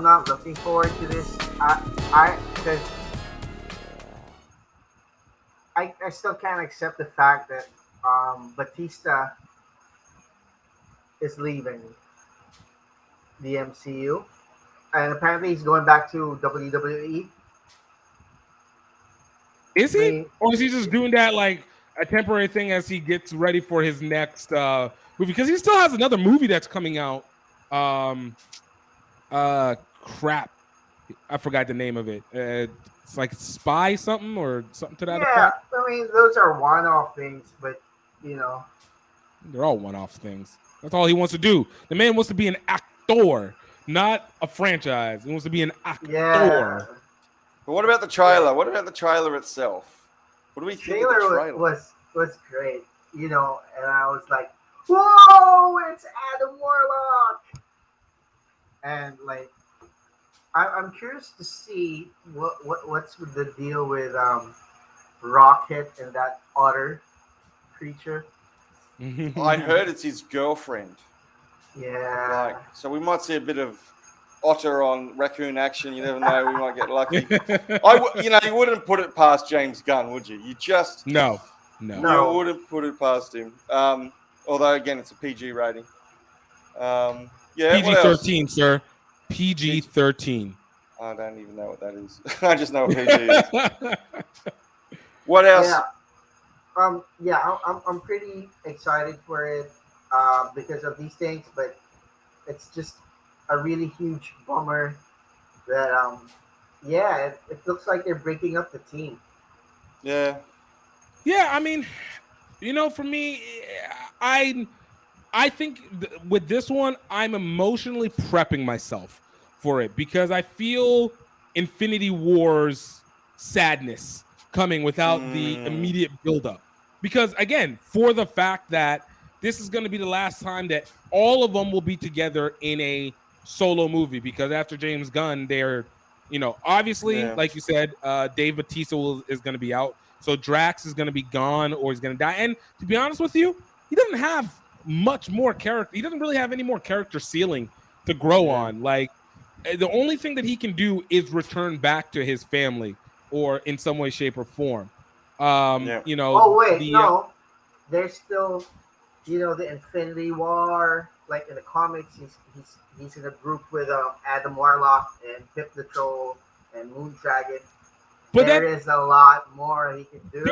I'm not looking forward to this. Because I still can't accept the fact that Batista is leaving the MCU, and apparently he's going back to WWE. Is I he, mean, or is he just doing that like a temporary thing as he gets ready for his next movie? Because he still has another movie that's coming out. Um, Crap, I forgot the name of it. It's like Spy something or something to that yeah, effect. I mean those are one-off things, but you know, They're all one-off things. That's all he wants to do. The man wants to be an actor, not a franchise. He wants to be an yeah, actor. But what about the yeah. trailer? What about the trailer itself? What do we think of the Trailer trailer? was great, and I was like, "Whoa, it's Adam Warlock!" And like, I'm curious to see what's with the deal with Rocket and that otter creature. I heard it's his girlfriend. Yeah, So we might see a bit of otter on raccoon action. You never know. We might get lucky. You wouldn't put it past James Gunn, would you? You just No. You wouldn't put it past him. Although again, it's a PG rating. Yeah. PG-13, sir. PG-13. I don't even know what that is. I just know what PG is. What else? yeah. I'm pretty excited for it because of these things, but it's just a really huge bummer that it looks like they're breaking up the team. Yeah. Yeah, I mean, for me, I think with this one, I'm emotionally prepping myself for it because I feel Infinity War's sadness coming without the immediate buildup. Because again, for the fact that this is going to be the last time that all of them will be together in a solo movie, because after James Gunn, they're, obviously, like you said, Dave Bautista is going to be out. So Drax is going to be gone or he's going to die. And to be honest with you, he doesn't have much more character. He doesn't really have any more character ceiling to grow on. Like, the only thing that he can do is return back to his family or in some way, shape, or form. Oh wait, no, there's still, the Infinity War. Like in the comics, he's in a group with Adam Warlock and Pip the Troll and Moondragon. But there is a lot more he can do.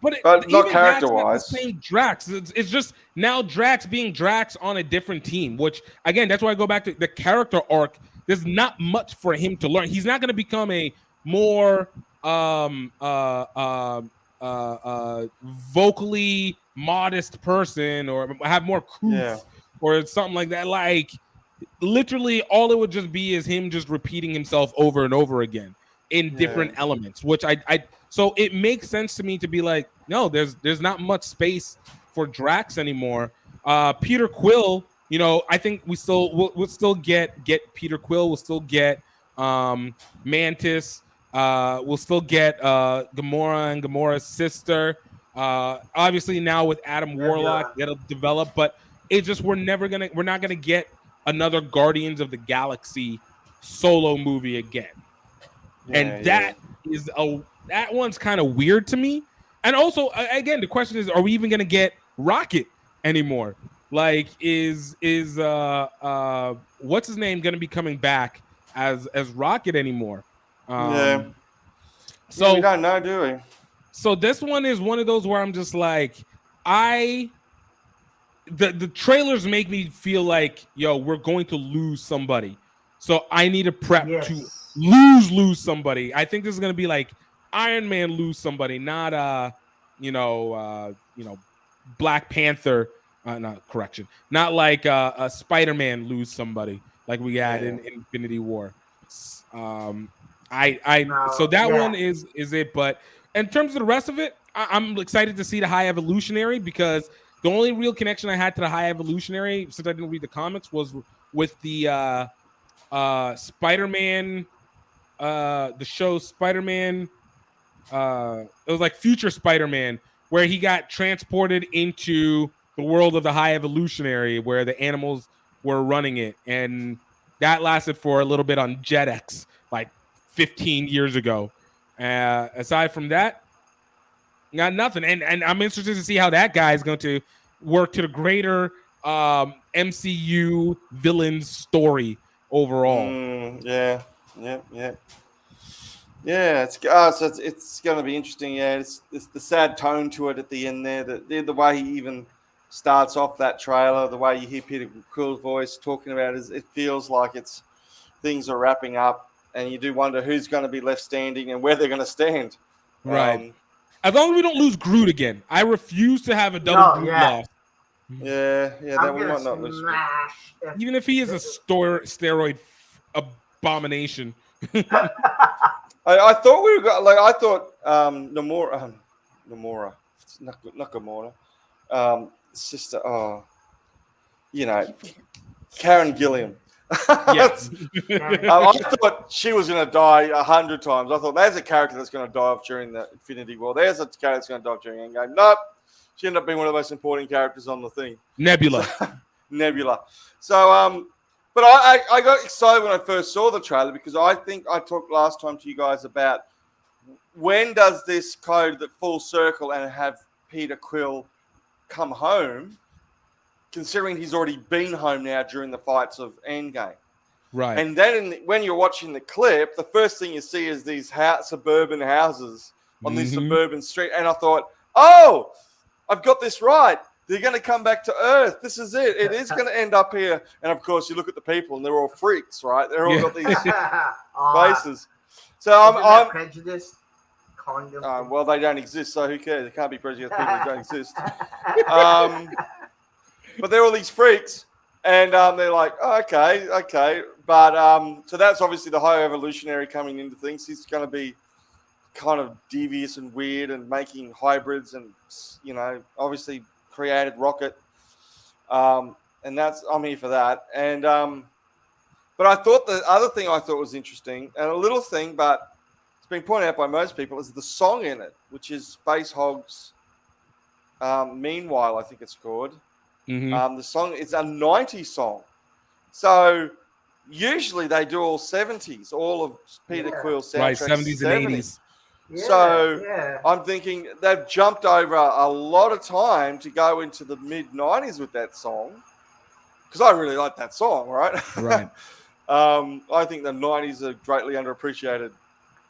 But not character-wise. Same Drax. It's just now Drax being Drax on a different team, which, again, that's why I go back to the character arc. There's not much for him to learn. He's not going to become a more vocally modest person or have more couth or something like that. Like, literally, all it would just be is him just repeating himself over and over again in different elements, which so it makes sense to me to be like, no, there's not much space for Drax anymore. Peter Quill, I think we'll still get Peter Quill. We'll still get Mantis. We'll still get Gamora and Gamora's sister. Obviously now with Adam Warlock, that'll develop, but it's just we're not gonna get another Guardians of the Galaxy solo movie again. And that one's kind of weird to me. And also, again, the question is, are we even going to get Rocket anymore? Like, is what's his name going to be coming back as Rocket anymore? So we don't know, do we? So this one is one of those where I'm just like, the trailers make me feel like, we're going to lose somebody. So I need to prep to lose somebody. I think this is going to be like Iron Man lose somebody, not Black Panther. Not like Spider-Man lose somebody like we had in Infinity War. So that one is it. But in terms of the rest of it, I'm excited to see the High Evolutionary, because the only real connection I had to the High Evolutionary, since I didn't read the comics, was with the Spider-Man, the show Spider-Man. It was like Future Spider-Man, where he got transported into the world of the High Evolutionary, where the animals were running it, and That lasted for a little bit on JetX, like 15 years ago. Aside from that, got nothing. And I'm interested to see how that guy is going to work to the greater MCU villain story overall. Yeah. It's going to be interesting. Yeah, it's the sad tone to it at the end there. The way he even starts off that trailer, the way you hear Peter Quill's voice talking about it feels like things are wrapping up, and you do wonder who's going to be left standing and where they're going to stand. Right. As long as we don't lose Groot again, I refuse to have a double Groot loss. Yeah, that we might not lose. Even if he is a steroid abomination. I thought we were I thought Namora, not Gamora, sister. Karen Gilliam. Yes. I thought she was going to die 100 times. I thought there's a character that's going to die off during the Infinity War. There's a character that's going to die off during Endgame. Nope. She ended up being one of the most important characters on the thing. Nebula. So, but I got excited when I first saw the trailer because I think I talked last time to you guys about when does this code that full circle and have Peter Quill come home, considering he's already been home now during the fights of Endgame. Right. And then when you're watching the clip, the first thing you see is these suburban houses on this suburban street. And I thought, oh, I've got this right. They're going to come back to Earth. This is it. It is going to end up here. And, of course, you look at the people, and they're all freaks, right? They're all got these faces. So I'm prejudiced. Calling them well, they don't exist, so who cares? They can't be prejudiced people who don't exist. But they're all these freaks, and they're like, oh, okay. But so that's obviously the high evolutionary coming into things. He's going to be kind of devious and weird and making hybrids and, obviously created Rocket. And I'm here for that. And but I thought the other thing I thought was interesting, and a little thing, but it's been pointed out by most people, is the song in it, which is Space Hog's Meanwhile, I think it's called. The song is a 90s song. So usually they do all 70s, all of Peter Quill's soundtracks. Right, 70s and 80s. I'm thinking they've jumped over a lot of time to go into the mid-90s with that song, because I really like that song, right? Right. I think the 90s are greatly underappreciated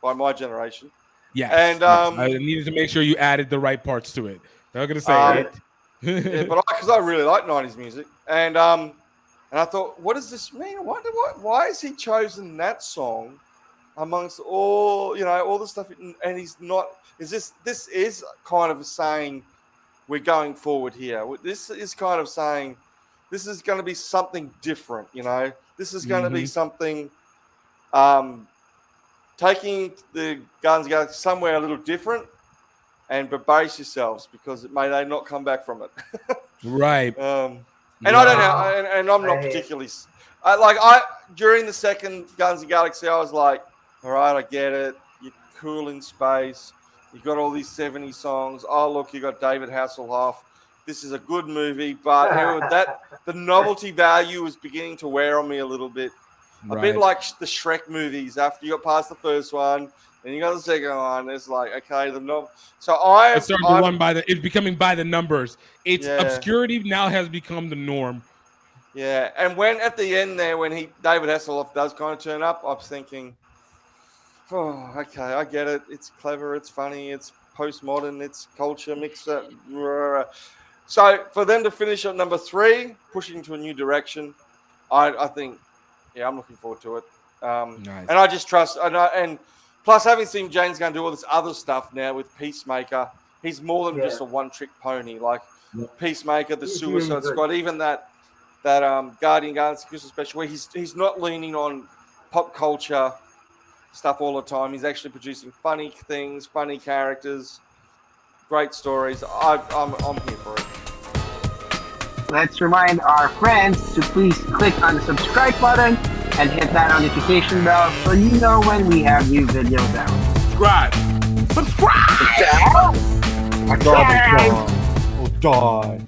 by my generation. Yes. And I needed to make sure you added the right parts to it. I'm not going to say it. But because I really like 90s music. And I thought, what does this mean? I wonder why has he chosen that song amongst all the stuff, and he's not. This is kind of saying we're going forward here. This is kind of saying this is going to be something different. This is going to be something taking the Guardians of the Galaxy somewhere a little different, but brace yourselves because it may they not come back from it. Right. And I don't know, and I'm not particularly during the second Guardians of the Galaxy, I was like, all right, I get it. You're cool in space. You got all these 70 songs. Oh, look, you got David Hasselhoff. This is a good movie, but the novelty value was beginning to wear on me a little bit. A bit like the Shrek movies. After you got past the first one, then you got the second one. It's like, okay, it's becoming by the numbers. It's obscurity now has become the norm. Yeah, and when at the end there, when David Hasselhoff does kind of turn up, I was thinking, oh, okay, I get it. It's clever, it's funny, it's postmodern, it's culture mixed up. So for them to finish at number 3, pushing to a new direction, I think, I'm looking forward to it. Nice. And I just trust, and plus having seen James Gunn do all this other stuff now with Peacemaker, he's more than just a one-trick pony. Like Peacemaker, the Suicide Squad, even that Guardian Guardians Christmas special, where he's not leaning on pop culture stuff all the time. He's actually producing funny things, funny characters, great stories. I'm here for it. Let's remind our friends to please click on the subscribe button and hit that notification bell so you know when we have new videos out. Subscribe! I gotta be gone or die.